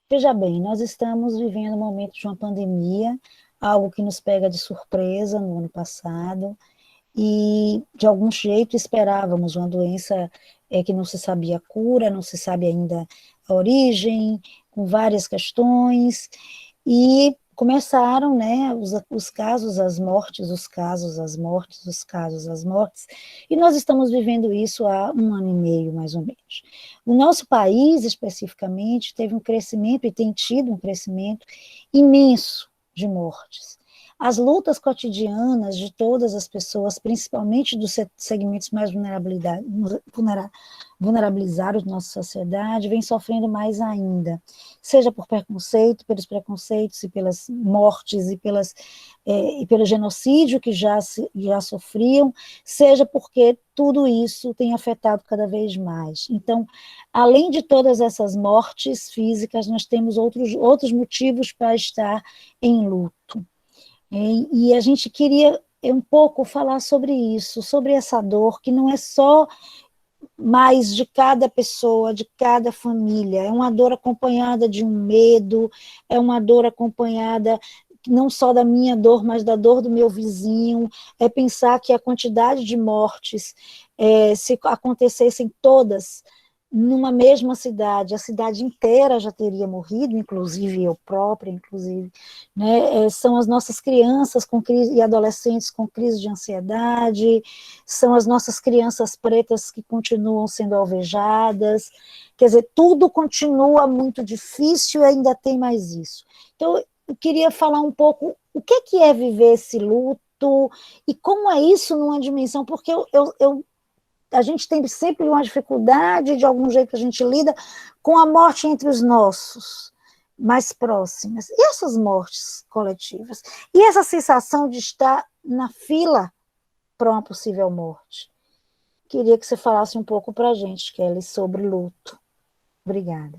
Veja bem, nós estamos vivendo um momento de uma pandemia, algo que nos pega de surpresa no ano passado, e de algum jeito esperávamos uma doença que não se sabia a cura, não se sabe ainda a origem, com várias questões, e começaram, né, os casos, as mortes, os casos, as mortes, os casos, as mortes, e nós estamos vivendo isso há 1 ano e meio, mais ou menos. O nosso país, especificamente, teve um crescimento, e tem tido um crescimento imenso de mortes. As lutas cotidianas de todas as pessoas, principalmente dos segmentos mais vulnerabilizados da nossa sociedade, vem sofrendo mais ainda, seja por preconceito, pelos preconceitos e pelas mortes e pelo genocídio que já sofriam, seja porque tudo isso tem afetado cada vez mais. Então, além de todas essas mortes físicas, nós temos outros motivos para estar em luto. E a gente queria um pouco falar sobre isso, sobre essa dor, que não é só mais de cada pessoa, de cada família, é uma dor acompanhada de um medo, é uma dor acompanhada não só da minha dor, mas da dor do meu vizinho, é pensar que a quantidade de mortes, se acontecessem todas numa mesma cidade, a cidade inteira já teria morrido, inclusive eu própria, né? São as nossas crianças com crise, e adolescentes com crise de ansiedade, são as nossas crianças pretas que continuam sendo alvejadas, quer dizer, tudo continua muito difícil e ainda tem mais isso. Então, eu queria falar um pouco o que é viver esse luto e como é isso numa dimensão, porque a gente tem sempre uma dificuldade, de algum jeito a gente lida com a morte entre os nossos, mais próximas. E essas mortes coletivas? E essa sensação de estar na fila para uma possível morte? Queria que você falasse um pouco para a gente, Kelly, sobre luto. Obrigada.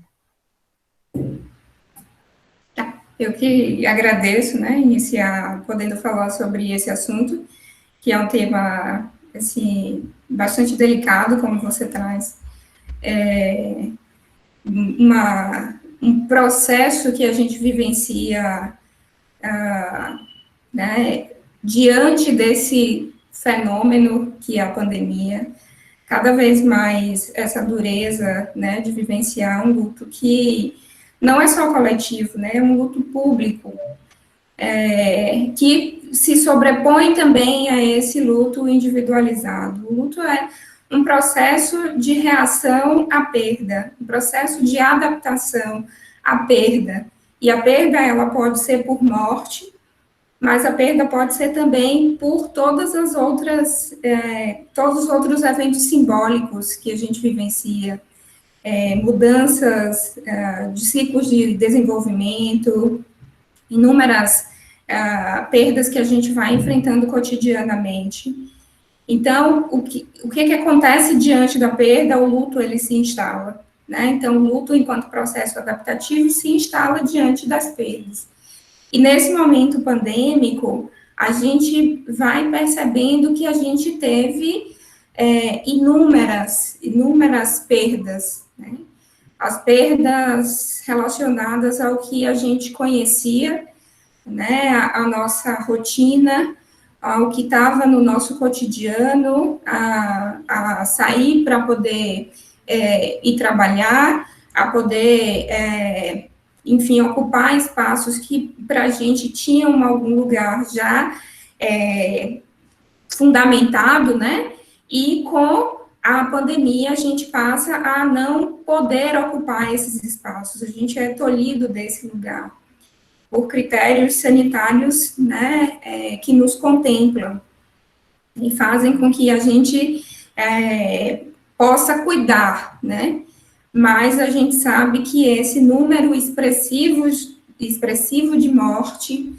Eu que agradeço, né, iniciar podendo falar sobre esse assunto, que é um tema, assim, bastante delicado, como você traz. Um processo que a gente vivencia, né, diante desse fenômeno que é a pandemia, cada vez mais essa dureza, né, de vivenciar um luto que não é só coletivo, né, é um luto público, que se sobrepõe também a esse luto individualizado. O luto é um processo de reação à perda, um processo de adaptação à perda. E a perda, ela pode ser por morte, mas a perda pode ser também por todas as outras, todos os outros eventos simbólicos que a gente vivencia, mudanças de ciclos de desenvolvimento, inúmeras perdas que a gente vai enfrentando cotidianamente. Então, o que acontece diante da perda? O luto, ele se instala, né? Então, o luto, enquanto processo adaptativo, se instala diante das perdas. E nesse momento pandêmico, a gente vai percebendo que a gente teve inúmeras perdas, né? As perdas relacionadas ao que a gente conhecia, né, a nossa rotina, ao que estava no nosso cotidiano, a sair para poder ir trabalhar, a poder, enfim, ocupar espaços que para a gente tinham algum lugar já fundamentado, né, e com a pandemia a gente passa a não poder ocupar esses espaços, a gente é tolhido desse lugar por critérios sanitários, né, que nos contemplam e fazem com que a gente possa cuidar, né, mas a gente sabe que esse número expressivo de morte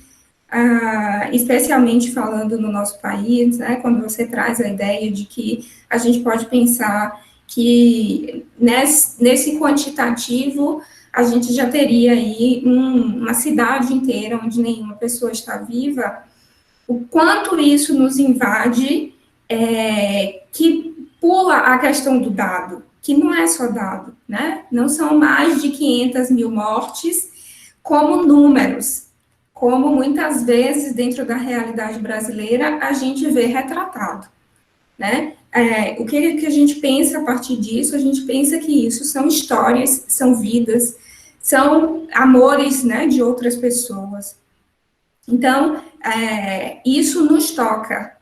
especialmente falando no nosso país, né, quando você traz a ideia de que a gente pode pensar que nesse quantitativo a gente já teria aí uma cidade inteira onde nenhuma pessoa está viva, o quanto isso nos invade, que pula a questão do dado, que não é só dado, né? Não são mais de 500 mil mortes como números, como muitas vezes dentro da realidade brasileira a gente vê retratado, né? O que a gente pensa a partir disso? A gente pensa que isso são histórias, são vidas, são amores, né, de outras pessoas. Então, isso nos toca.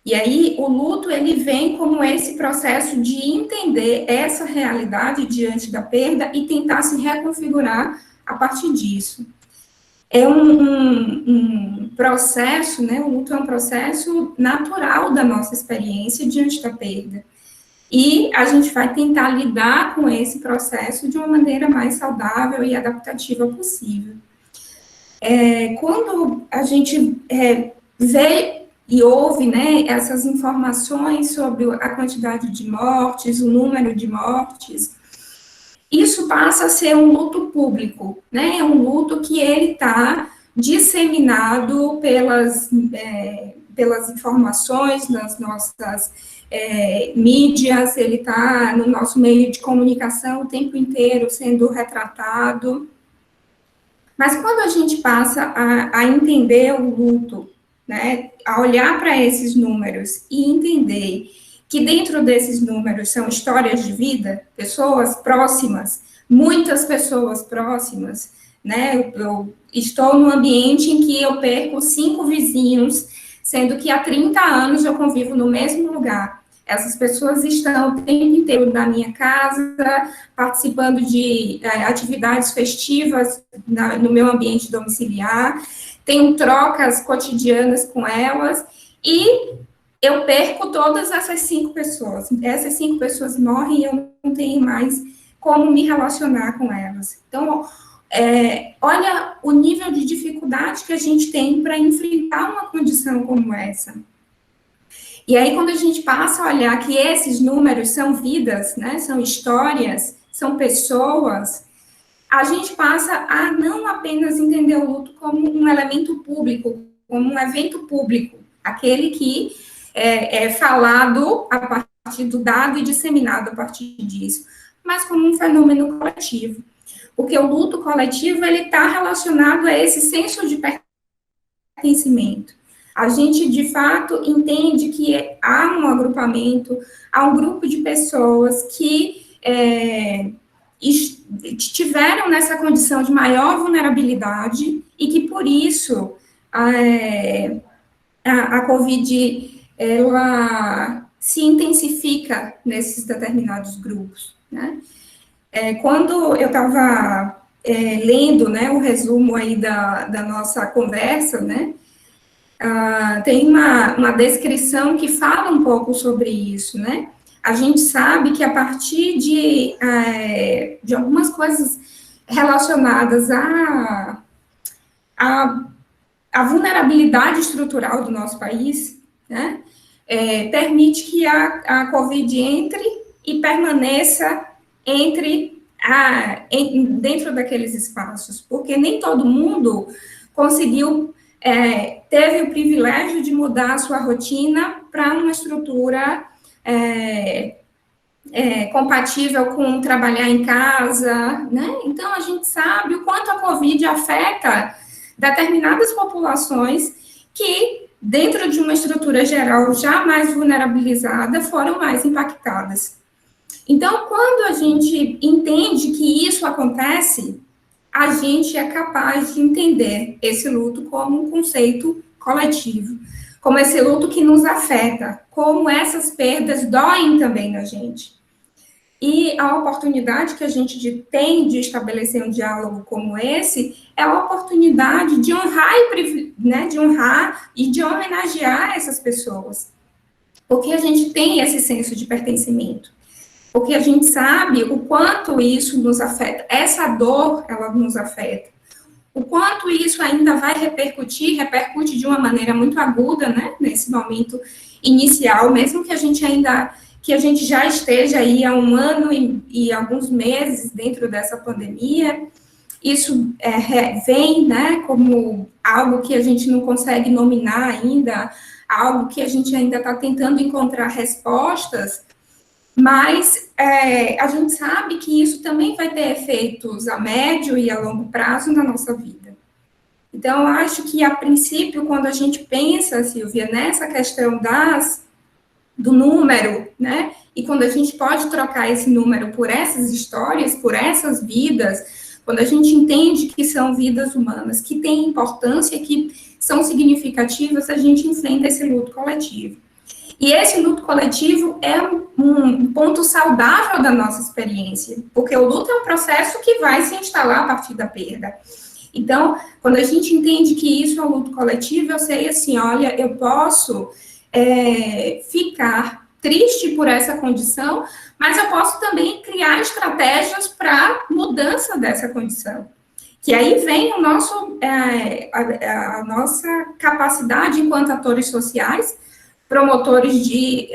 E aí, o luto, ele vem como esse processo de entender essa realidade diante da perda e tentar se reconfigurar a partir disso. É um processo, né, o luto é um processo natural da nossa experiência diante da perda. E a gente vai tentar lidar com esse processo de uma maneira mais saudável e adaptativa possível. Quando a gente vê e ouve, né, essas informações sobre a quantidade de mortes, o número de mortes, isso passa a ser um luto público, né, é um luto que ele está disseminado pelas informações nas nossas mídias, ele está no nosso meio de comunicação o tempo inteiro sendo retratado. Mas quando a gente passa a entender o luto, né, a olhar para esses números e entender que dentro desses números são histórias de vida, pessoas próximas, muitas pessoas próximas, né, eu estou num ambiente em que eu perco 5 vizinhos, sendo que há 30 anos eu convivo no mesmo lugar. Essas pessoas estão o tempo inteiro na minha casa, participando de atividades festivas no meu ambiente domiciliar, tenho trocas cotidianas com elas, e eu perco todas essas 5 pessoas. Essas 5 pessoas morrem e eu não tenho mais como me relacionar com elas. Então, olha o nível de dificuldade que a gente tem para enfrentar uma condição como essa. E aí, quando a gente passa a olhar que esses números são vidas, né, são histórias, são pessoas, a gente passa a não apenas entender o luto como um elemento público, como um evento público, aquele que é falado a partir do dado e disseminado a partir disso, mas como um fenômeno coletivo. Porque o luto coletivo, ele está relacionado a esse senso de pertencimento. A gente, de fato, entende que há um agrupamento, há um grupo de pessoas que estiveram nessa condição de maior vulnerabilidade e que, por isso, a Covid, ela se intensifica nesses determinados grupos, né? Quando eu estava lendo, né, o resumo aí da nossa conversa, né, tem uma descrição que fala um pouco sobre isso, né? A gente sabe que a partir de algumas coisas relacionadas à vulnerabilidade estrutural do nosso país, né, permite que a Covid entre e permaneça dentro daqueles espaços, porque nem todo mundo conseguiu, teve o privilégio de mudar a sua rotina para uma estrutura compatível com trabalhar em casa, né? Então, a gente sabe o quanto a Covid afeta determinadas populações que, dentro de uma estrutura geral já mais vulnerabilizada, foram mais impactadas. Então, quando a gente entende que isso acontece, a gente é capaz de entender esse luto como um conceito coletivo, como esse luto que nos afeta, como essas perdas doem também na gente. E a oportunidade que a gente tem de estabelecer um diálogo como esse é a oportunidade de honrar e de homenagear essas pessoas, porque a gente tem esse senso de pertencimento. Porque a gente sabe o quanto isso nos afeta, essa dor, ela nos afeta. o quanto isso ainda vai repercute de uma maneira muito aguda, né, nesse momento inicial, mesmo que a gente já esteja aí há um ano e alguns meses dentro dessa pandemia, isso vem, né, como algo que a gente não consegue nominar ainda, algo que a gente ainda está tentando encontrar respostas, mas a gente sabe que isso também vai ter efeitos a médio e a longo prazo na nossa vida. Então, eu acho que, a princípio, quando a gente pensa, Silvia, nessa questão do número, né, e quando a gente pode trocar esse número por essas histórias, por essas vidas, quando a gente entende que são vidas humanas, que têm importância, que são significativas, a gente enfrenta esse luto coletivo. E esse luto coletivo é um ponto saudável da nossa experiência, porque o luto é um processo que vai se instalar a partir da perda. Então, quando a gente entende que isso é um luto coletivo, eu sei assim, olha, eu posso ficar triste por essa condição, mas eu posso também criar estratégias para mudança dessa condição. Que aí vem a nossa capacidade enquanto atores sociais, promotores de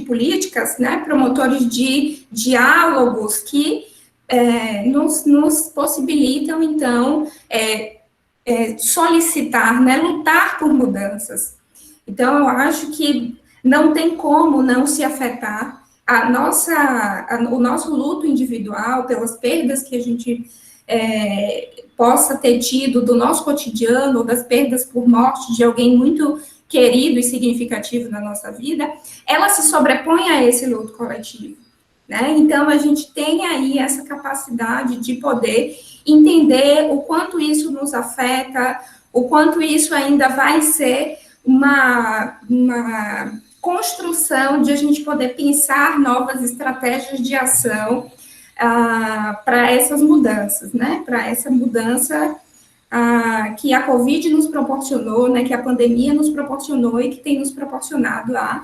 políticas, né, promotores de diálogos que nos possibilitam, então, solicitar, né, lutar por mudanças. Então, eu acho que não tem como não se afetar o nosso luto individual pelas perdas que a gente possa ter tido do nosso cotidiano, ou das perdas por morte de alguém muito querido e significativo na nossa vida, ela se sobrepõe a esse luto coletivo, né? Então, a gente tem aí essa capacidade de poder entender o quanto isso nos afeta, o quanto isso ainda vai ser uma construção de a gente poder pensar novas estratégias de ação para essas mudanças, né? Para essa mudança que a Covid nos proporcionou, né, que a pandemia nos proporcionou e que tem nos proporcionado a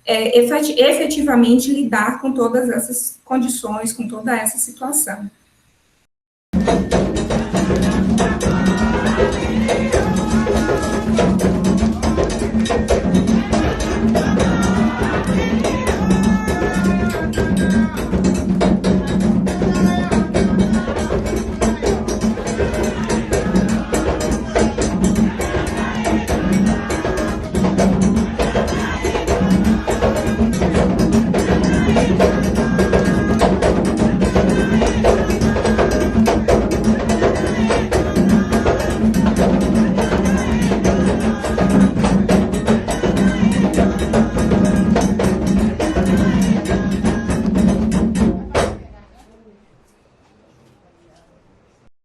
efetivamente lidar com todas essas condições, com toda essa situação.